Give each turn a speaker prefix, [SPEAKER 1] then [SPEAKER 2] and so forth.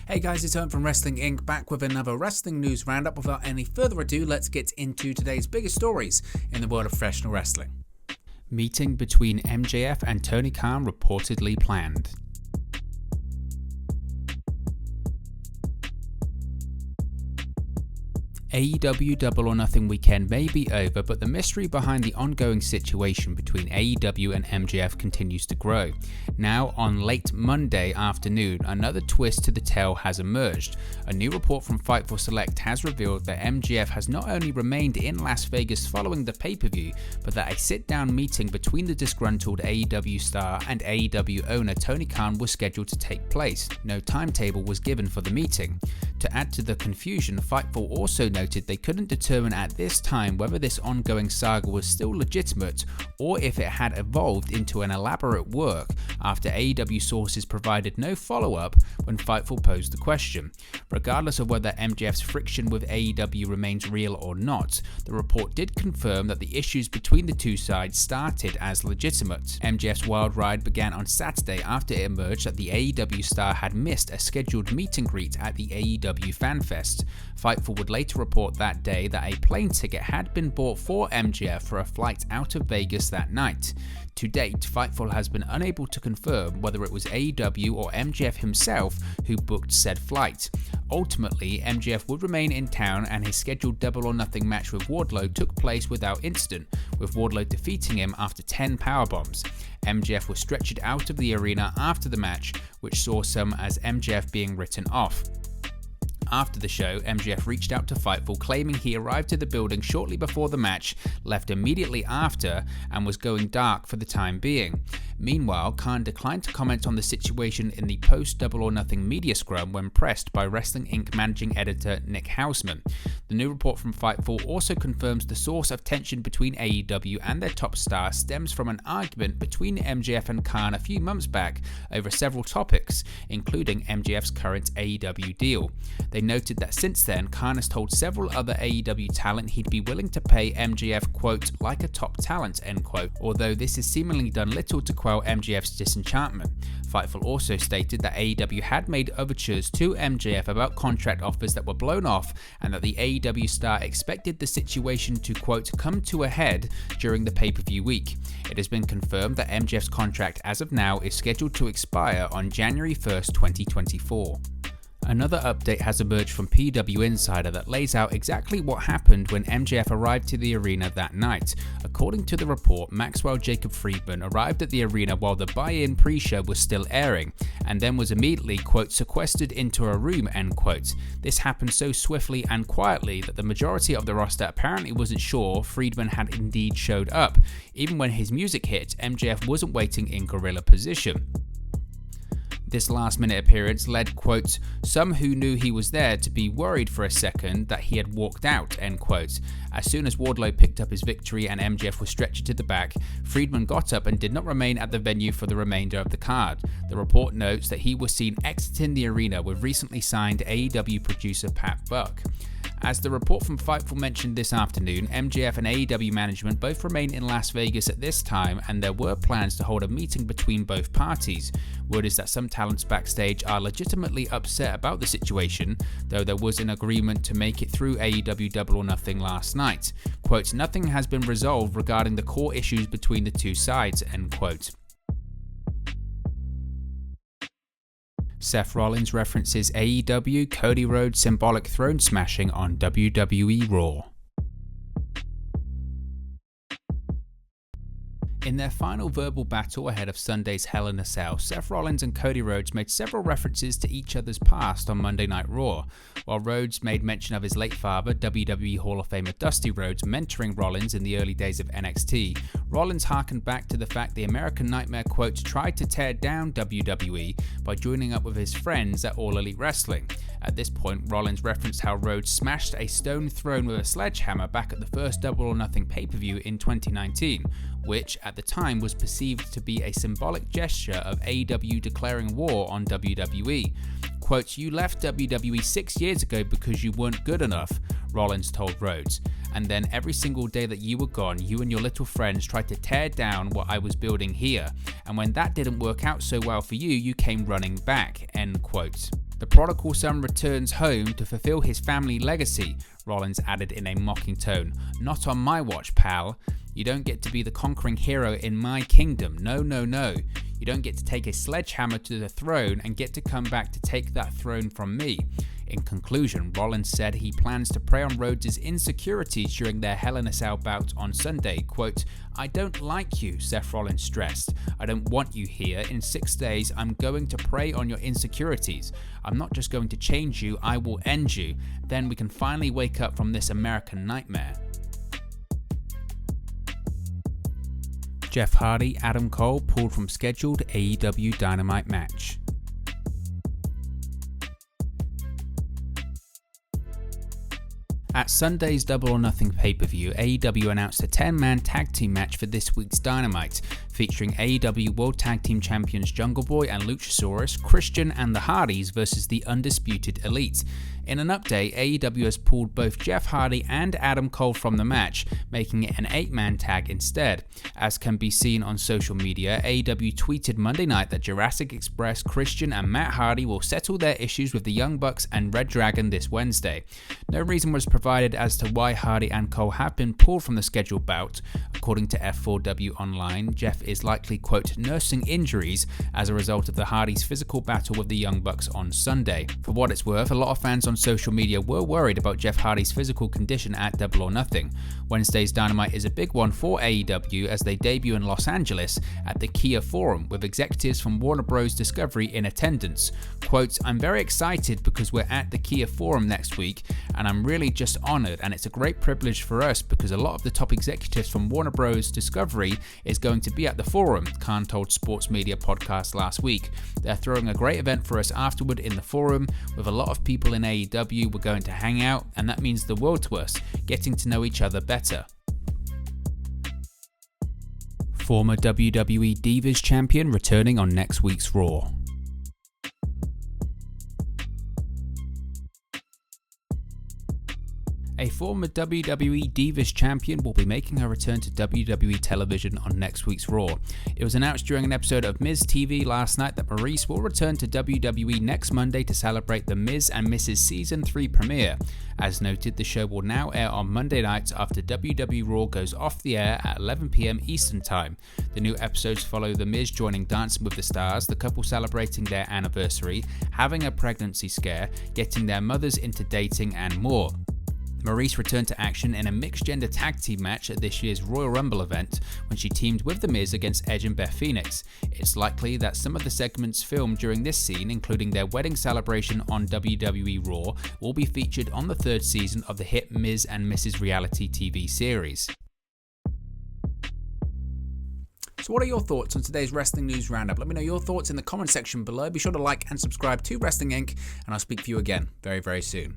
[SPEAKER 1] Hey guys, it's Owen from Wrestling Inc. back with another wrestling news roundup. Without any further ado, let's get into today's biggest stories in the world of professional wrestling. Meeting between MJF and Tony Khan reportedly planned. AEW Double or Nothing weekend may be over, but the mystery behind the ongoing situation between AEW and MJF continues to grow. Now, on late Monday afternoon, another twist to the tale has emerged. A new report from Fightful Select has revealed that MJF has not only remained in Las Vegas following the pay-per-view, but that a sit-down meeting between the disgruntled AEW star and AEW owner Tony Khan was scheduled to take place. No timetable was given for the meeting. To add to the confusion, Fightful also noted they couldn't determine at this time whether this ongoing saga was still legitimate or if it had evolved into an elaborate work after AEW sources provided no follow-up when Fightful posed the question. Regardless of whether MJF's friction with AEW remains real or not, the report did confirm that the issues between the two sides started as legitimate. MJF's wild ride began on Saturday after it emerged that the AEW star had missed a scheduled meet and greet at the AEW FanFest. Fightful would later report that day that a plane ticket had been bought for MJF for a flight out of Vegas that night. To date, Fightful has been unable to confirm whether it was AEW or MJF himself who booked said flight. Ultimately, MJF would remain in town and his scheduled Double or Nothing match with Wardlow took place without incident, with Wardlow defeating him after 10 powerbombs. MJF was stretchered out of the arena after the match, which saw some as MJF being written off. After the show, MJF reached out to Fightful claiming he arrived to the building shortly before the match, left immediately after, and was going dark for the time being. Meanwhile, Khan declined to comment on the situation in the post-Double or Nothing media scrum when pressed by Wrestling Inc. managing editor Nick Hausman. The new report from Fightful also confirms the source of tension between AEW and their top star stems from an argument between MJF and Khan a few months back over several topics, including MJF's current AEW deal. They noted that since then, Khan has told several other AEW talent he'd be willing to pay MJF, quote, like a top talent, end quote, although this has seemingly done little to quell MJF's disenchantment. Fightful also stated that AEW had made overtures to MJF about contract offers that were blown off and that the AEW star expected the situation to, quote, come to a head during the pay-per-view week. It has been confirmed that MJF's contract as of now is scheduled to expire on January 1st, 2024. Another update has emerged from PW Insider that lays out exactly what happened when MJF arrived to the arena that night. According to the report, Maxwell Jacob Friedman arrived at the arena while the buy-in pre-show was still airing, and then was immediately, quote, sequestered into a room, end quote. This happened so swiftly and quietly that the majority of the roster apparently wasn't sure Friedman had indeed showed up. Even when his music hit, MJF wasn't waiting in gorilla position. This last-minute appearance led, quote, some who knew he was there to be worried for a second that he had walked out, end quote. As soon as Wardlow picked up his victory and MJF was stretchered to the back, Friedman got up and did not remain at the venue for the remainder of the card. The report notes that he was seen exiting the arena with recently signed AEW producer Pat Buck. As the report from Fightful mentioned this afternoon, MJF and AEW management both remain in Las Vegas at this time, and there were plans to hold a meeting between both parties. Word is that some talents backstage are legitimately upset about the situation, though there was an agreement to make it through AEW Double or Nothing last night. Quote, nothing has been resolved regarding the core issues between the two sides, end quote. Seth Rollins references AEW Cody Rhodes' symbolic throne smashing on WWE Raw. In their final verbal battle ahead of Sunday's Hell in a Cell, Seth Rollins and Cody Rhodes made several references to each other's past on Monday Night Raw. While Rhodes made mention of his late father, WWE Hall of Famer Dusty Rhodes, mentoring Rollins in the early days of NXT, Rollins harkened back to the fact the American Nightmare, quote, tried to tear down WWE by joining up with his friends at All Elite Wrestling. At this point, Rollins referenced how Rhodes smashed a stone throne with a sledgehammer back at the first Double or Nothing pay-per-view in 2019, which at the time was perceived to be a symbolic gesture of AEW declaring war on WWE. Quote, you left WWE 6 years ago because you weren't good enough, Rollins told Rhodes. And then every single day that you were gone, you and your little friends tried to tear down what I was building here. And when that didn't work out so well for you, you came running back, end quote. The prodigal son returns home to fulfill his family legacy, Rollins added in a mocking tone. Not on my watch, pal. You don't get to be the conquering hero in my kingdom. No, no, no. You don't get to take a sledgehammer to the throne and get to come back to take that throne from me. In conclusion, Rollins said he plans to prey on Rhodes' insecurities during their Hell in a Cell bout on Sunday. Quote, I don't like you, Seth Rollins stressed. I don't want you here. In 6 days, I'm going to prey on your insecurities. I'm not just going to change you, I will end you. Then we can finally wake up from this American nightmare. Jeff Hardy, Adam Cole pulled from scheduled AEW Dynamite match. At Sunday's Double or Nothing pay-per-view, AEW announced a 10-man tag team match for this week's Dynamite, featuring AEW World Tag Team Champions Jungle Boy and Luchasaurus, Christian and the Hardys versus the Undisputed Elite. In an update, AEW has pulled both Jeff Hardy and Adam Cole from the match, making it an 8-man tag instead. As can be seen on social media, AEW tweeted Monday night that Jurassic Express, Christian and Matt Hardy will settle their issues with the Young Bucks and Red Dragon this Wednesday. No reason was provided as to why Hardy and Cole have been pulled from the scheduled bout. According to F4W Online, Jeff is likely, quote, nursing injuries as a result of the Hardys' physical battle with the Young Bucks on Sunday. For what it's worth, a lot of fans on social media were worried about Jeff Hardy's physical condition at Double or Nothing. Wednesday's Dynamite is a big one for AEW as they debut in Los Angeles at the Kia Forum with executives from Warner Bros. Discovery in attendance. Quote, I'm very excited because we're at the Kia Forum next week and I'm really just honored, and it's a great privilege for us because a lot of the top executives from Warner Bros. Discovery is going to be at the forum, Khan told Sports Media Podcast last week. They're throwing a great event for us afterward in the forum with a lot of people in AEW. We're going to hang out, and that means the world to us, getting to know each other better. Former WWE Divas champion returning on next week's Raw. A former WWE Divas champion will be making her return to WWE television on next week's Raw. It was announced during an episode of Miz TV last night that Maurice will return to WWE next Monday to celebrate the Miz and Mrs. Season 3 premiere. As noted, the show will now air on Monday nights after WWE Raw goes off the air at 11 p.m. Eastern Time. The new episodes follow The Miz joining Dancing with the Stars, the couple celebrating their anniversary, having a pregnancy scare, getting their mothers into dating, and more. Maurice returned to action in a mixed-gender tag team match at this year's Royal Rumble event when she teamed with The Miz against Edge and Beth Phoenix. It's likely that some of the segments filmed during this scene, including their wedding celebration on WWE Raw, will be featured on the 3rd season of the hit Miz and Mrs. reality TV series. So what are your thoughts on today's Wrestling News Roundup? Let me know your thoughts in the comment section below. Be sure to like and subscribe to Wrestling Inc. and I'll speak to you again very, very soon.